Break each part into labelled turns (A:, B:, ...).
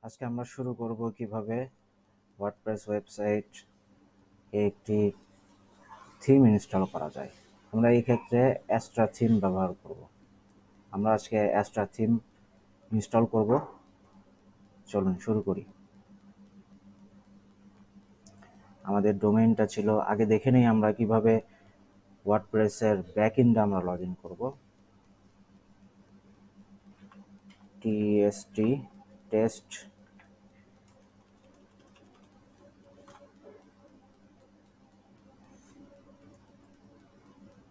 A: আজকে আমরা শুরু করব কিভাবে ওয়ার্ডপ্রেস ওয়েবসাইট একটি থিম ইনস্টল করা যায়। আমরা এই ক্ষেত্রে অ্যাস্ট্রা থিম ব্যবহার করব। আমরা আজকে অ্যাস্ট্রা থিম ইনস্টল করব। চলুন শুরু করি। আমাদের ডোমেইনটা ছিল, আগে দেখে নেই আমরা কিভাবে ওয়ার্ডপ্রেসের ব্যাকএন্ডে আমরা লগ ইন করবো। tst টেস্ট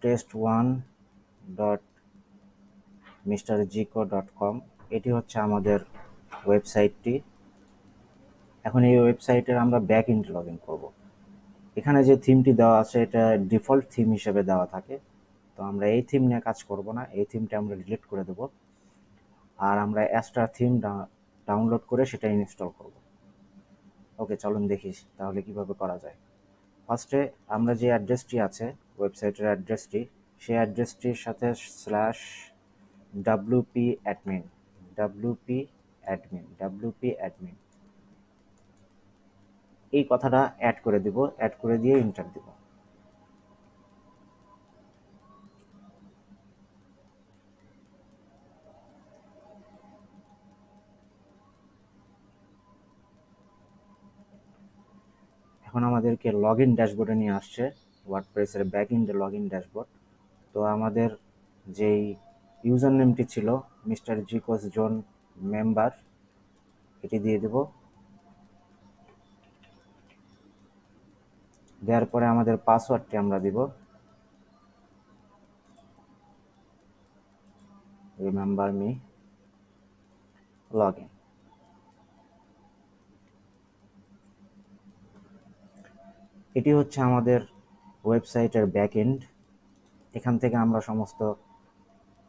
A: test1.mrjico.com, এটি হচ্ছে আমাদের ওয়েবসাইটটি। এখন এই ওয়েবসাইটের আমরা ব্যাক এন্ড লগ ইন করবো। এখানে যে থিমটি দেওয়া আছে এটা ডিফল্ট থিম হিসেবে দেওয়া থাকে, তো আমরা এই থিম নিয়ে কাজ করব না, এই থিমটা আমরা ডিলিট করে দেব। আর আমরা অ্যাস্ট্রা থিম ডাউনলোড করে সেটা ইনস্টল করব। ওকে, চলুন দেখি তাহলে কিভাবে করা যায়। ফার্স্টে আমরা যে অ্যাড্রেসটি আছে ওয়েবসাইটের অ্যাড্রেসটি, সেই অ্যাড্রেসটির সাথে /wp-admin wp-admin এই কথাটা অ্যাড করে দিব, অ্যাড করে দিয়ে এন্টার দিব। এখন আমাদেরকে লগ ইন ড্যাশবোর্ডে নিয়ে আসছে, ওয়ার্ডপ্রেসের ব্যাক এন্ডে লগ ইন ড্যাশবোর্ড। তো আমাদের যেই ইউজার নেমটি ছিল মিস্টার জিকোস জোন মেম্বার, এটি দিয়ে দেব। দেওয়ার পরে আমাদের পাসওয়ার্ডটি আমরা দিব, রিমেম্বার মি লগ ইন। এটি হচ্ছে আমাদের ওয়েবসাইটের ব্যাক এন্ড। এখান থেকে আমরা সমস্ত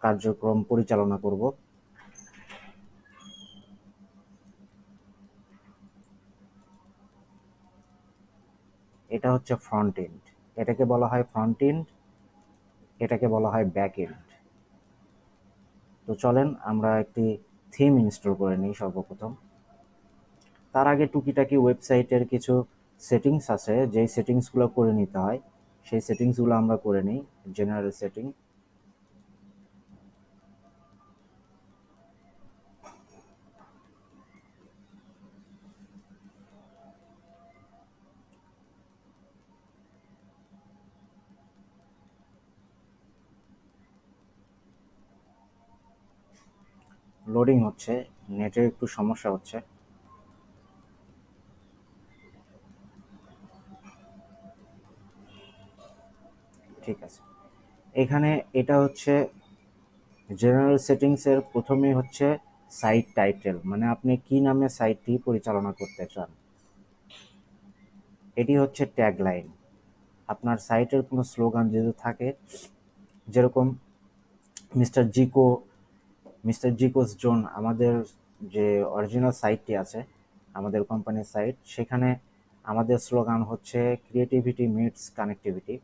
A: কার্যক্রম পরিচালনা করব। এটা হচ্ছে ফ্রন্ট এন্ড, এটাকে বলা হয় ফ্রন্ট এন্ড, এটাকে বলা হয় ব্যাক এন্ড। তো চলেন আমরা একটি থিম ইনস্টল করে নিই সর্বপ্রথম। তার আগে টুকিটাকি ওয়েবসাইটের কিছু সেটিংস আছে, যেই সেটিংসগুলো করে নিতে হয়, সেই সেটিংসগুলো আমরা করে নিই। জেনারেল সেটিং, লোডিং হচ্ছে, নেটের একটু সমস্যা হচ্ছে। ঠিক আছে, এখানে এটা হচ্ছে জেনারেল সেটিংসের প্রথমেই হচ্ছে সাইট টাইটেল, মানে আপনি কি নামে সাইটটি পরিচালনা করতে চান। এটি হচ্ছে ট্যাগ লাইন। আপনার সাইটের কোনো স্লোগান যদি থাকে, যেরকম মিস্টার জিকোস জোন, আমাদের যে অরিজিনাল সাইটটি আছে আমাদের কোম্পানির সাইট, সেখানে আমাদের স্লোগান হচ্ছে ক্রিয়েটিভিটি মিটস কানেক্টিভিটি,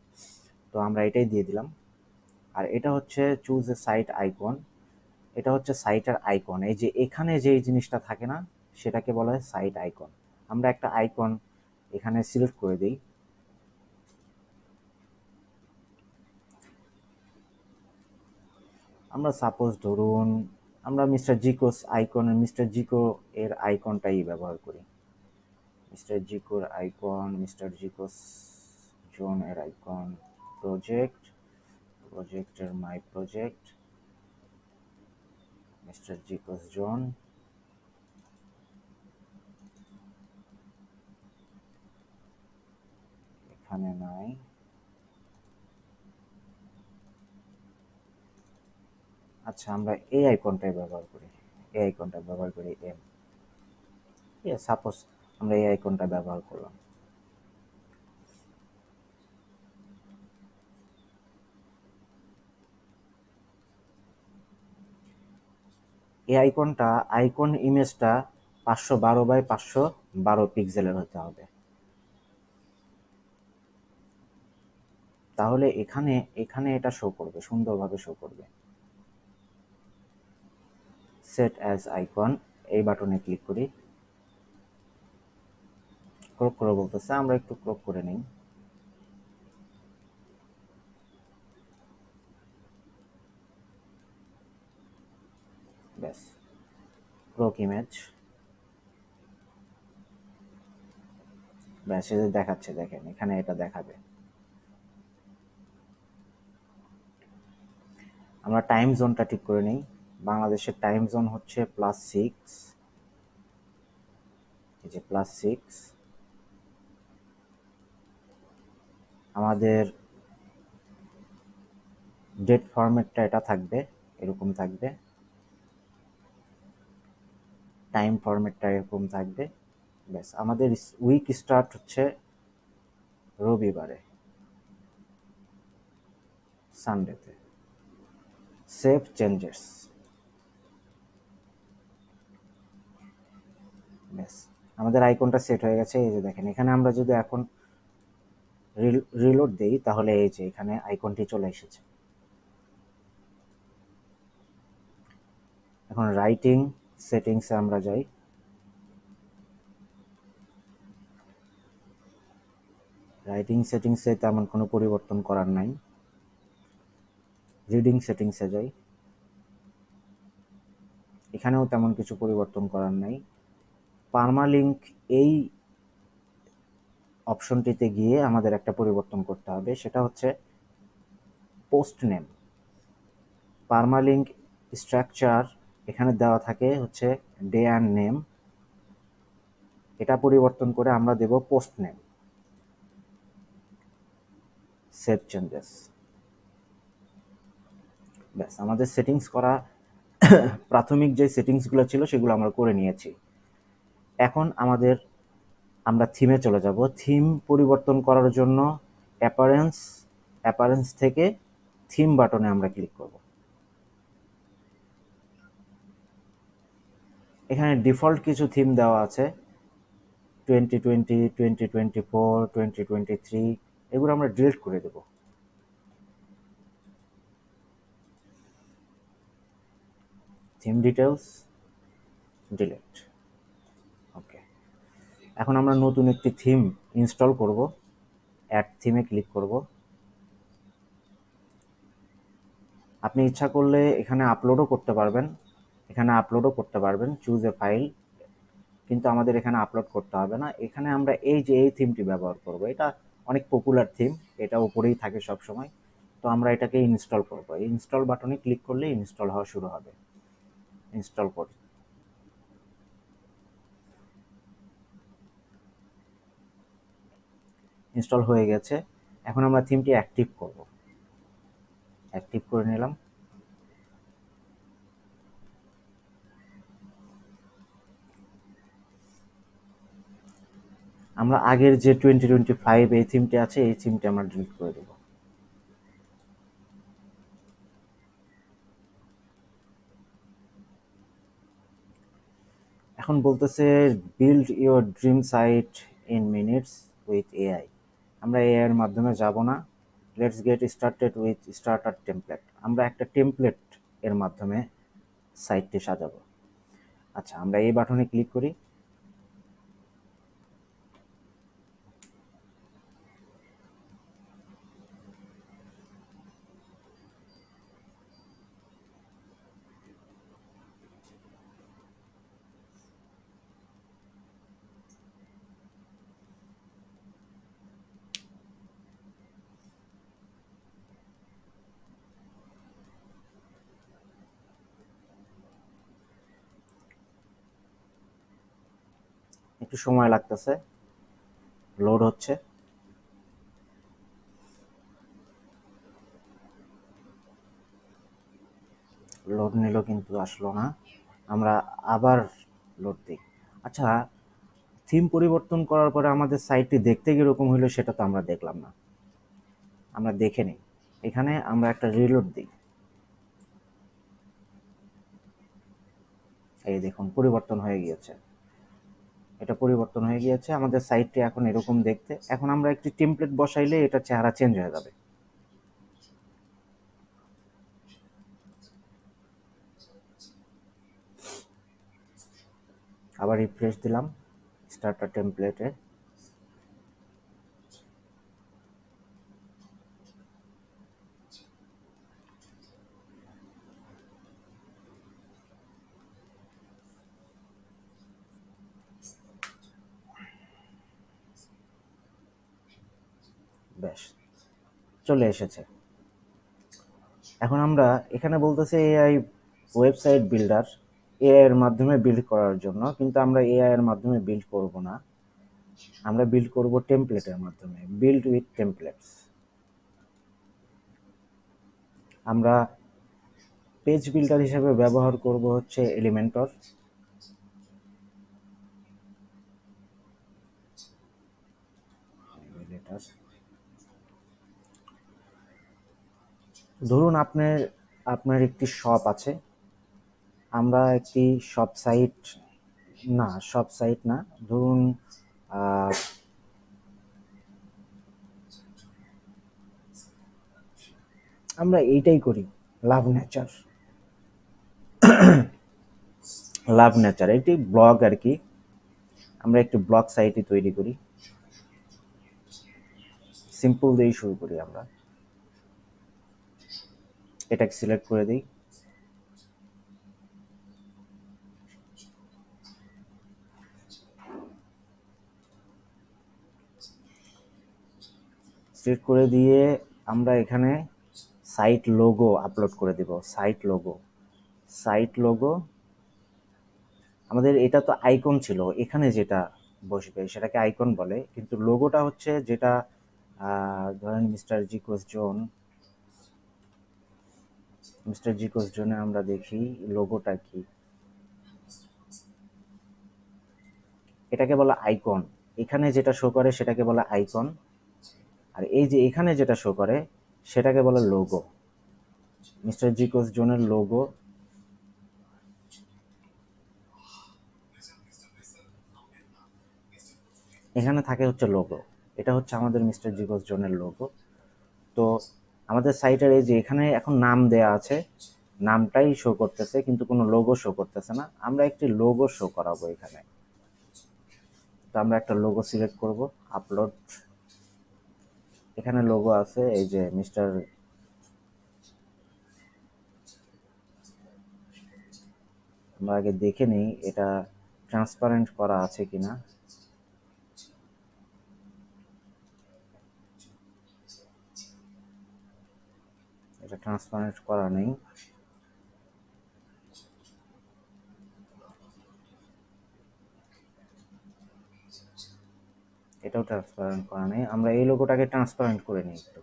A: তো আমরা এটাই দিয়ে দিলাম। আর এটা হচ্ছে চুজ এ সাইট আইকন, এটা হচ্ছে সাইটের আইকন। এই যে এখানে যে জিনিসটা থাকে না, সেটাকে বলা হয় সাইট আইকন। আমরা একটা আইকন এখানে সিলেক্ট করে দিই। আমরা সাপোজ ধরুন আমরা মিস্টার জিকো এর আইকনটাই ব্যবহার করি। মিস্টার জিকোর আইকন, মিস্টার জিকোস জোন এর আইকন, প্রজেক্টের মাই প্রজেক্ট, মিস্টার জিকোস জোন, এখানে নাই। আচ্ছা, আমরা এই আইকনটাই ব্যবহার করি, এই আইকনটা ব্যবহার করি এম। ঠিক আছে, সাপোজ আমরা এই আইকনটা ব্যবহার করলাম। এই আইকন ইমেজটা 512 × 512 পিক্সেলের হতে হবে। তাহলে এখানে এখানে এটা শো করবে, সুন্দরভাবে শো করবে। সেট অ্যাজ আইকন, এই বাটনে ক্লিক করি। ক্রপ করে বলতেছে, আমরা একটু ক্রপ করে নিই। ব্যাস, ক্রপ ইমেজ, ব্যাস এই যে দেখাচ্ছে, দেখেন এখানে এটা দেখাবে। আমরা টাইম জোনটা ঠিক করে নিই। বাংলাদেশের টাইম জোন হচ্ছে +6, এই যে +6। আমাদের ডেট ফরম্যাটটা এটা থাকবে, এরকম থাকবে। টাইম ফরম্যাটটা এরকম থাকবে। ব্যাস, আমাদের উইক স্টার্ট হচ্ছে রবিবারে, সানডেতে। Save changes. ব্যাস, আমাদের আইকনটা সেট হয়ে গেছে। এই যে দেখেন, এখানে আমরা যদি এখন রিলোড দেই, তাহলে এই যে এখানে আইকনটি চলে এসেছে। এখন রাইটিং সেটিংসে আমরা যাই। রাইটিং সেটিংসে তেমন কোনো পরিবর্তন করার নাই। রিডিং সেটিংসে যাই, এখানেও তেমন কিছু পরিবর্তন করার নাই। পার্মালিঙ্ক এই অপশনটিতে গিয়ে আমাদের একটা পরিবর্তন করতে হবে, সেটা হচ্ছে পোস্ট নেম। পার্মালিঙ্ক স্ট্রাকচার এখানে দেওয়া থাকে হচ্ছে ডে অ্যান্ড নেম, এটা পরিবর্তন করে আমরা দেব পোস্ট নেম। Save changes. ব্যাস, আমাদের সেটিংস করা প্রাথমিক যে সেটিংসগুলো ছিল সেগুলো আমরা করে নিয়েছি। এখন আমরা থিমে চলে যাব। থিম পরিবর্তন করার জন্য অ্যাপারেন্স থেকে থিম বাটনে আমরা ক্লিক করব। এখানে ডিফল্ট কিছু থিম দেওয়া আছে, 2020, 2024, 2023, এগুলো আমরা ডিলিট করে দেব। Theme details, delete. ওকে, এখন আমরা নতুন একটি থিম ইনস্টল করব। অ্যাড থিমে ক্লিক করব। আপনি ইচ্ছা করলে এখানে আপলোডও করতে পারবেন, চুজ এ ফাইল। কিন্তু আমাদের এখানে আপলোড করতে হবে না। এখানে আমরা এই যে এই থিমটি ব্যবহার করব, এটা অনেক পপুলার থিম, এটা উপরেই থাকে সব সময়। তো আমরা এটাকে ইনস্টল করব। ইনস্টল বাটনে ক্লিক করলে ইনস্টল হওয়া শুরু হবে। ইনস্টল করি। ইনস্টল হয়ে গেছে। এখন আমরা থিমটি অ্যাক্টিভ করব। অ্যাক্টিভ করে নিলাম। আমরা আগের যে 2025 এই থিমটি আছে, এই থিমটি আমরা ডিলিট করে দেব। এখন বলতেছে build your dream site in minutes with AI. আমরা এআই এর মাধ্যমে যাব না। Let's get started with starter template. আমরা একটা টেমপ্লেট এর মাধ্যমে সাইটটি সাজাবো। আচ্ছা, আমরা এই বাটনে ক্লিক করি। একটু সময় লাগতেছে, লোড হচ্ছে। লোড নিল কিন্তু আসলো না। আমরা আবার লোড দিই। আচ্ছা, থিম পরিবর্তন করার পরে আমাদের সাইটটি দেখতে কিরকম হলো সেটা তো আমরা দেখলাম না। আমরা দেখে নিই। এখানে আমরা একটা রিলোড দিই। এই দেখুন, পরিবর্তন হয়ে গিয়েছে। এটা পরিবর্তন হয়ে গিয়েছে। আমাদের সাইটটি এখন এরকম দেখতে। এখন আমরা একটি টেমপ্লেট বসাইলে এটা চেহারা চেঞ্জ হয়ে যাবে। আবার রিফ্রেশ দিলাম স্টার্টার টেমপ্লেটে। বেশ, চলে এসেছে। এখন আমরা এখানে বলতেছি এআই ওয়েবসাইট বিল্ডার, এআই এর মাধ্যমে বিল্ড করার জন্য, কিন্তু আমরা এআই এর মাধ্যমে বিল্ড করব না, আমরা বিল্ড করব টেমপ্লেটের মাধ্যমে, বিল্ড উইথ টেমপ্লেটস। আমরা পেজ বিল্ডার হিসেবে ব্যবহার করব হচ্ছে এলিমেন্টর। ধরুন আপনার একটি শপ আছে, আমরা একটি শপ সাইট না, ধরুন আমরা এইটাই করি, লাভ নেচার এটি ব্লগ আর কি, আমরা একটি ব্লগ সাইটই তৈরি করি, সিম্পল দিয়েই শুরু করি। আমরা এটাকে সিলেক্ট করে দিই, সিলেক্ট করে দিয়ে আমরা এখানে সাইট লোগো আপলোড করে দিব। সাইট লোগো আমাদের, এটা তো আইকন ছিল, এখানে যেটা বসবে সেটাকে আইকন বলে, কিন্তু লোগোটা হচ্ছে যেটা ধরেন মিস্টার জিকোস জোনে আমরা দেখি লোগোটা কি, এটাকে বলা আইকন। এখানে যেটা শো করে সেটাকে বলা আইকন, আর এই যে এখানে যেটা শো করে সেটাকে বলে লোগো। মিস্টার জিকোস জোনের লোগো, এখানে থাকে হচ্ছে লোগো, এটা হচ্ছে আমাদের মিস্টার জিকোস জোনের লোগো। তো আমাদের সাইটের এই যে এখানে এখন নাম দেয়া আছে, নামটাই শো করতেছে কিন্তু কোনো লোগো শো করতেছে না, আমরা একটি লোগো শো করাবো এখানে। তো আমরা একটা লোগো সিলেক্ট করব, আপলোড, এখানে লোগো আছে, এই যে মিস্টার, আমরা আগে দেখে নিই এটা ট্রান্সপারেন্ট করা আছে কিনা। এটা ট্রান্সপারেন্ট করা নেই, এটাও ট্রান্সপারেন্ট করা নেই। আমরা এই লোগোটাকে ট্রান্সপারেন্ট করে নিই একটু।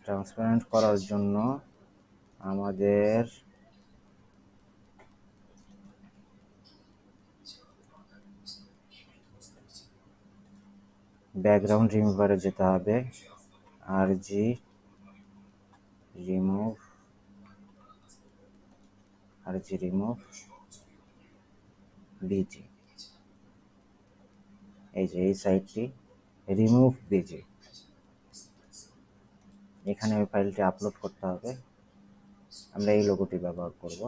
A: ট্রান্সপারেন্ট করার জন্য আমাদের ব্যাকগ্রাউন্ড রিমুভারে যেতে হবে, আরজি রিমুভ বিজি, এই যে এই সাইটটি রিমুভ বিজি, এখানে ওই ফাইলটি আপলোড করতে হবে। আমরা এই লোগোটি ব্যবহার করব।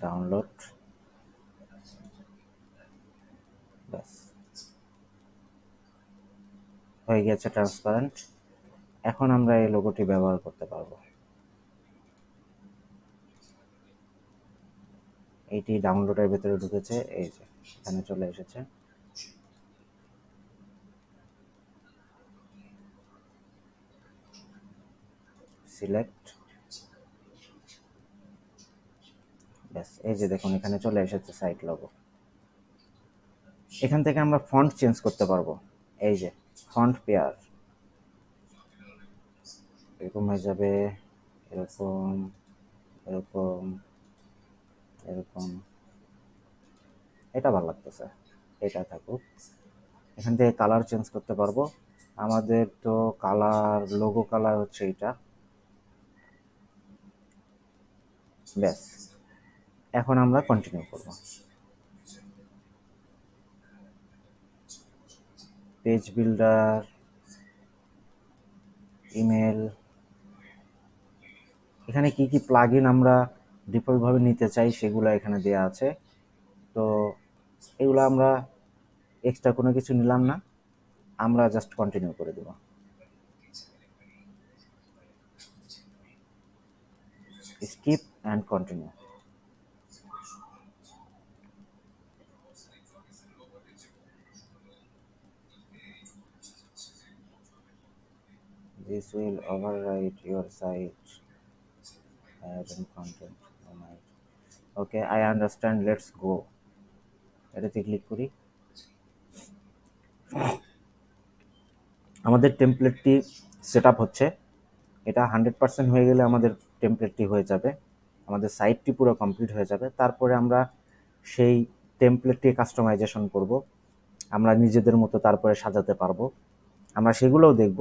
A: ডাউনলোড, ব্যাস হয়ে গেছে ট্রান্সপারেন্ট। এখন আমরা এই লোগোটি ব্যবহার করতে পারবো। এইটি ডাউনলোডের ভেতরে ঢুকেছে, এই যে এখানে চলে এসেছে। সিলেক্ট, ব্যাস এই যে দেখুন এখানে চলে এসেছে সাইট লোগো। এখান থেকে আমরা ফন্ট চেঞ্জ করতে পারবো, এই যে ফন্ট পেয়ার এরকম হয়ে যাবে, এরকম এরকম এরকম, এটা ভালো লাগতেছে, এটা থাকুক। এখান থেকে কালার চেঞ্জ করতে পারবো, আমাদের তো কালার, লোগো কালার হচ্ছে এটা, ব্যাস। এখন আমরা কন্টিনিউ করব। পেজ বিল্ডার, ইমেল, এখানে কি কি প্লাগইন আমরা ডিফল্টভাবে নিতে চাই সেগুলো এখানে দেওয়া আছে। তো এগুলো আমরা এক্সট্রা কোনো কিছু নিলাম না, আমরা জাস্ট কন্টিনিউ করে দেব। skip and continue. This will override your site ad and content. Oh my. Okay, I understand. Let's go. এটাতে ক্লিক করি। আমাদের টেমপ্লেটটি সেট আপ হচ্ছে। এটা 100% হয়ে গেলে আমাদের টেমপ্লেটটি হয়ে যাবে, আমাদের সাইটটি পুরো কমপ্লিট হয়ে যাবে। তারপরে আমরা সেই টেমপ্লেটটি কাস্টমাইজেশন করব, আমরা নিজেদের মতো তারপরে সাজাতে পারবো, আমরা সেগুলোও দেখব।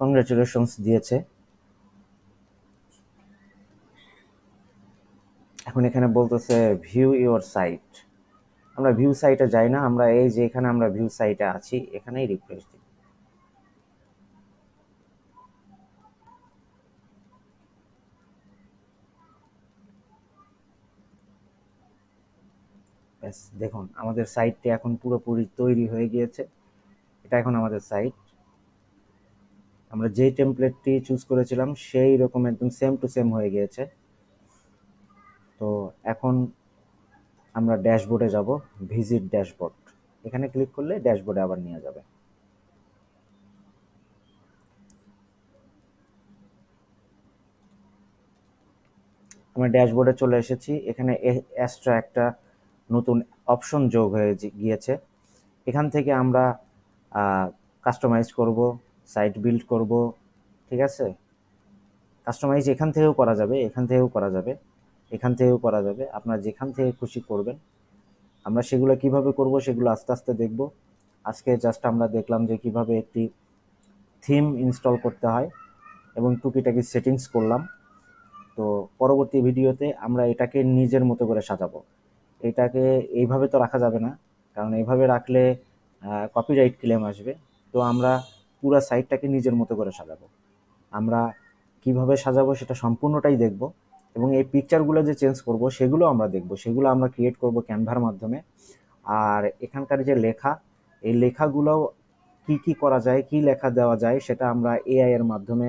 A: কংগ্রেচুলেশনস দিয়েছে। এখন এখানে বলতেছে ভিউ ইওর সাইট। আমরা ভিউ সাইটে যাই না, আমরা এই যে এখানে আমরা ভিউ সাইটে আছি, এখানেই রিফ্রেশ দিই। ব্যাস দেখুন আমাদের সাইটটি এখন পুরোপুরি তৈরি হয়ে গিয়েছে। এটা এখন আমাদের সাইট। আমরা যে টেমপ্লেটটি চুজ করেছিলাম সেই রকম একদম সেম টু সেম হয়ে গিয়েছে। তো এখন আমরা ড্যাশবোর্ডে যাব, ভিজিট ড্যাশবোর্ড, এখানে ক্লিক করলে ড্যাশবোর্ডে আবার নিয়ে যাবে। আমরা ড্যাশবোর্ডে চলে এসেছি। এখানে এক্সট্রা একটা নতুন অপশন যোগ হয়ে গিয়েছে। এখান থেকে আমরা কাস্টমাইজ করব, সাইট বিল্ড করব, ঠিক আছে। কাস্টমাইজ এখান থেকেও করা যাবে, এখান থেকেও করা যাবে, এখান থেকেও করা যাবে, আপনারা যেখান থেকে খুশি করবেন। আমরা সেগুলো কিভাবে করব সেগুলো আস্তে আস্তে দেখব। আজকে জাস্ট আমরা দেখলাম যে কিভাবে একটি থিম ইনস্টল করতে হয় এবং টুকিটাকি সেটিংস করলাম। তো পরবর্তী ভিডিওতে আমরা এটাকে নিজের মতো করে সাজাবো। এটাকে এইভাবে তো রাখা যাবে না, কারণ এইভাবে রাখলে কপিরাইট ক্লেম আসবে। তো আমরা পুরো সাইটটাকে নিজের মতো করে সাজাবো। আমরা কিভাবে সাজাবো সেটা সম্পূর্ণটাই দেখব, এবং এই পিকচারগুলো যে চেঞ্জ করব সেগুলো আমরা দেখব, সেগুলো আমরা ক্রিয়েট করব ক্যানভার মাধ্যমে। আর এখানকার যে লেখা, এই লেখাগুলোও কি কি করা যায়, কি লেখা দেওয়া যায় সেটা আমরা এআই এর মাধ্যমে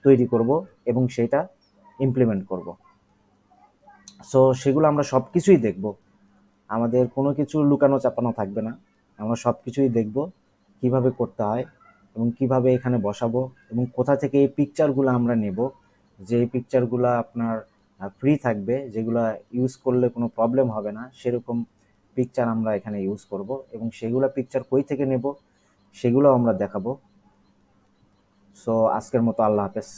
A: তৈরি করব এবং সেটা ইমপ্লিমেন্ট করব। সো সেগুলো আমরা সব কিছুই দেখব, আমাদের কোনো কিছু লুকানো চাপানো থাকবে না। আমরা সব কিছুই দেখব কিভাবে করতে হয় এবং কিভাবে এখানে বসাবো এবং কোথা থেকে এই পিকচারগুলো আমরা নেব, যে পিকচারগুলো আপনার ফ্রি থাকবে, যেগুলো ইউজ করলে কোনো প্রবলেম হবে না, সেরকম পিকচার আমরা এখানে ইউজ করব এবং সেগুলো পিকচার কই থেকে নেব সেগুলো আমরা দেখাবো। সো আজকের মতো আল্লাহ হাফেজ।